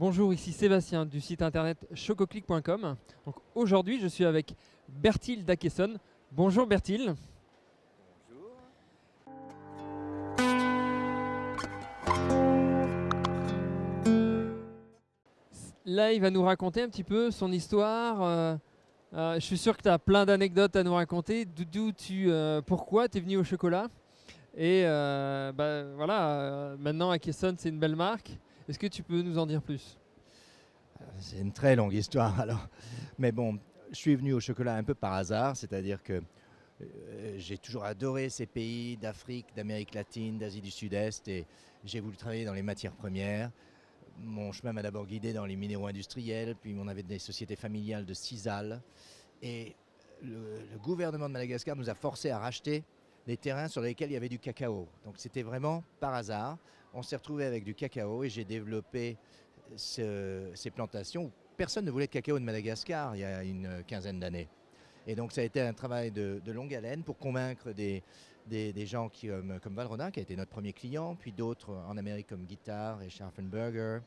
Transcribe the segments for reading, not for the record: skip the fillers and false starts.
Bonjour, ici Sébastien du site internet chococlick.com. Donc aujourd'hui, je suis avec Bertil Daquesson. Bonjour Bertil. Bonjour. Là, il va nous raconter un petit peu son histoire. Je suis sûr que tu as plein d'anecdotes à nous raconter. Pourquoi tu es venu au chocolat. Et voilà, maintenant Daquesson, c'est une belle marque. Est-ce que tu peux nous en dire plus? C'est une très longue histoire alors. Mais bon, je suis venu au chocolat un peu par hasard, c'est-à-dire que j'ai toujours adoré ces pays d'Afrique, d'Amérique latine, d'Asie du Sud-Est et j'ai voulu travailler dans les matières premières. Mon chemin m'a d'abord guidé dans les minéraux industriels, puis on avait des sociétés familiales de Sisal. Et le gouvernement de Madagascar nous a forcés à racheter des terrains sur lesquels il y avait du cacao. Donc c'était vraiment par hasard. On s'est retrouvé avec du cacao et j'ai développé ces plantations où personne ne voulait de cacao de Madagascar il y a une quinzaine d'années. Et donc ça a été un travail de longue haleine pour convaincre des gens comme Valrhona, qui a été notre premier client, puis d'autres en Amérique comme Guitar et Scharfenberger.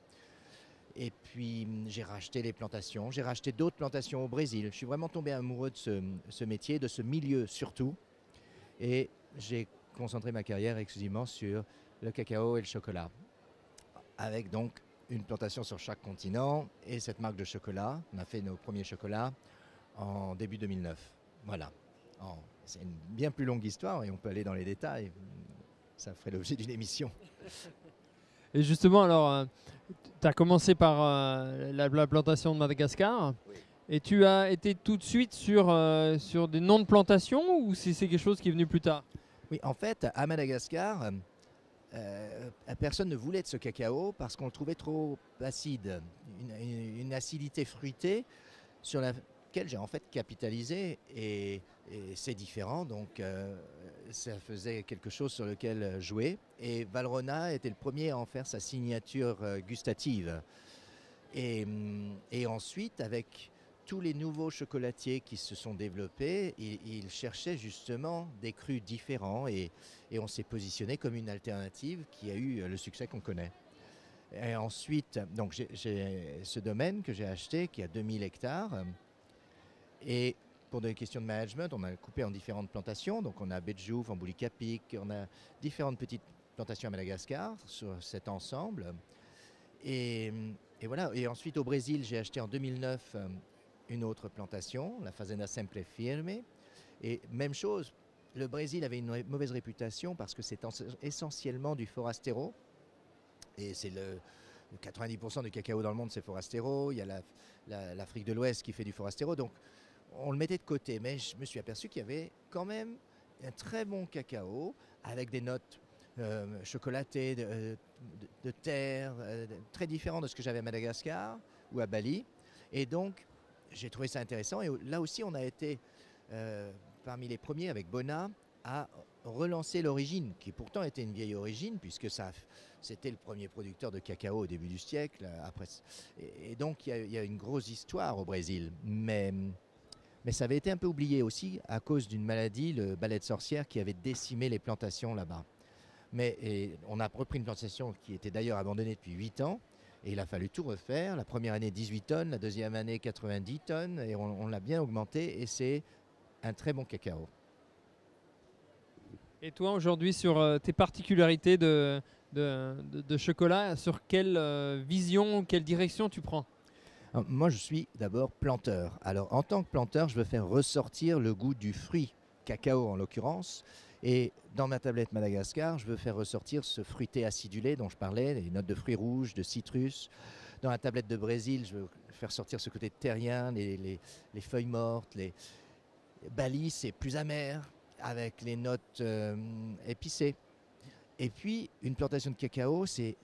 Et puis j'ai racheté les plantations, j'ai racheté d'autres plantations au Brésil. Je suis vraiment tombé amoureux de ce métier, de ce milieu surtout. Et j'ai concentré ma carrière exclusivement sur le cacao et le chocolat. Avec donc une plantation sur chaque continent et cette marque de chocolat. On a fait nos premiers chocolats en début 2009. Voilà. C'est une bien plus longue histoire et on peut aller dans les détails. Ça ferait l'objet d'une émission. Et justement, alors, tu as commencé par la plantation de Madagascar. Oui. Et tu as été tout de suite sur des noms de plantations ou si c'est quelque chose qui est venu plus tard? Oui, en fait, à Madagascar, personne ne voulait de ce cacao parce qu'on le trouvait trop acide. Une acidité fruitée sur laquelle j'ai en fait capitalisé et c'est différent, donc ça faisait quelque chose sur lequel jouer. Et Valrhona était le premier à en faire sa signature gustative. Et ensuite, avec tous les nouveaux chocolatiers qui se sont développés, ils cherchaient justement des crus différents et on s'est positionné comme une alternative qui a eu le succès qu'on connaît. Et ensuite, donc j'ai ce domaine que j'ai acheté qui a 2000 hectares et pour des questions de management, on a coupé en différentes plantations. Donc on a Bedjouf, en Boulikapik, on a différentes petites plantations à Madagascar sur cet ensemble. Et, et voilà. Et ensuite au Brésil, j'ai acheté en 2009 une autre plantation, la Fazenda Sempre Firme. Et même chose, le Brésil avait une mauvaise réputation parce que c'est essentiellement du forastero. Et c'est le 90% du cacao dans le monde, c'est forastero. Il y a l'Afrique de l'Ouest qui fait du forastero. Donc on le mettait de côté. Mais je me suis aperçu qu'il y avait quand même un très bon cacao avec des notes chocolatées de terre, très différentes de ce que j'avais à Madagascar ou à Bali. Et donc, j'ai trouvé ça intéressant. Et là aussi, on a été parmi les premiers avec Bona à relancer l'origine, qui pourtant était une vieille origine, puisque c'était le premier producteur de cacao au début du siècle. Après, et donc, il y a une grosse histoire au Brésil. Mais ça avait été un peu oublié aussi à cause d'une maladie, le balai de sorcière, qui avait décimé les plantations là-bas. Mais on a repris une plantation qui était d'ailleurs abandonnée depuis 8 ans. Et il a fallu tout refaire. La première année, 18 tonnes. La deuxième année, 90 tonnes. Et on l'a bien augmenté. Et c'est un très bon cacao. Et toi, aujourd'hui, sur tes particularités de chocolat, sur quelle vision, quelle direction tu prends? Alors, moi, je suis d'abord planteur. Alors, en tant que planteur, je veux faire ressortir le goût du fruit, cacao en l'occurrence. Et dans ma tablette Madagascar, je veux faire ressortir ce fruité acidulé dont je parlais, les notes de fruits rouges, de citrus. Dans la tablette de Brésil, je veux faire sortir ce côté terrien, les feuilles mortes. Bali, c'est plus amer, avec les notes épicées. Et puis, une plantation de cacao, c'est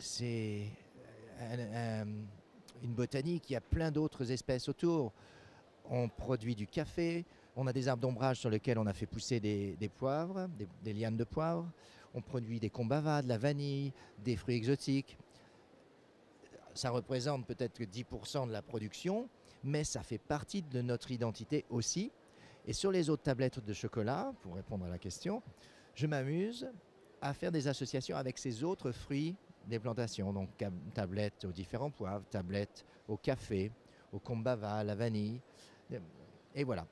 une botanique. Il y a plein d'autres espèces autour. On produit du café, on a des arbres d'ombrage sur lesquels on a fait pousser des poivres, des lianes de poivre. On produit des combavas, de la vanille, des fruits exotiques. Ça représente peut-être que 10% de la production, mais ça fait partie de notre identité aussi. Et sur les autres tablettes de chocolat, pour répondre à la question, je m'amuse à faire des associations avec ces autres fruits des plantations, donc tablettes aux différents poivres, tablettes au café, au kombava, à la vanille. Et voilà.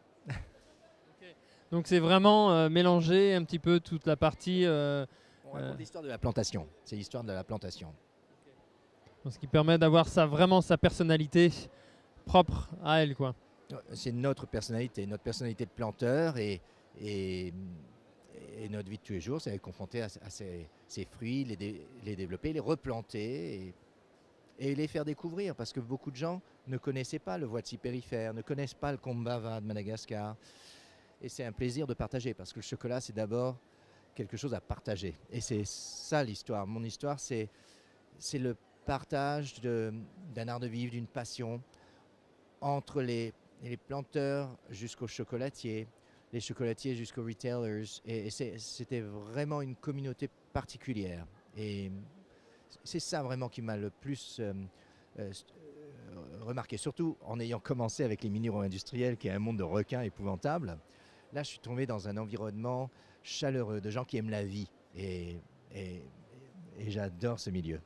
Donc c'est vraiment mélanger un petit peu toute la partie, On raconte l'histoire de la plantation. C'est l'histoire de la plantation. ce qui permet d'avoir vraiment sa personnalité propre à elle, quoi. C'est notre personnalité de planteur et notre vie de tous les jours, c'est être confronté à ces fruits, les développer, les replanter et les faire découvrir parce que beaucoup de gens ne connaissaient pas le Voici périphére, ne connaissent pas le kombava de Madagascar. Et c'est un plaisir de partager parce que le chocolat, c'est d'abord quelque chose à partager. Et c'est ça l'histoire. Mon histoire, c'est le partage d'un art de vivre, d'une passion entre les planteurs jusqu'aux chocolatiers, les chocolatiers jusqu'aux retailers. Et c'était vraiment une communauté particulière. Et c'est ça vraiment qui m'a le plus remarqué, surtout en ayant commencé avec les minéraux industriels, qui est un monde de requins épouvantable. Là, je suis tombé dans un environnement chaleureux, de gens qui aiment la vie. Et j'adore ce milieu.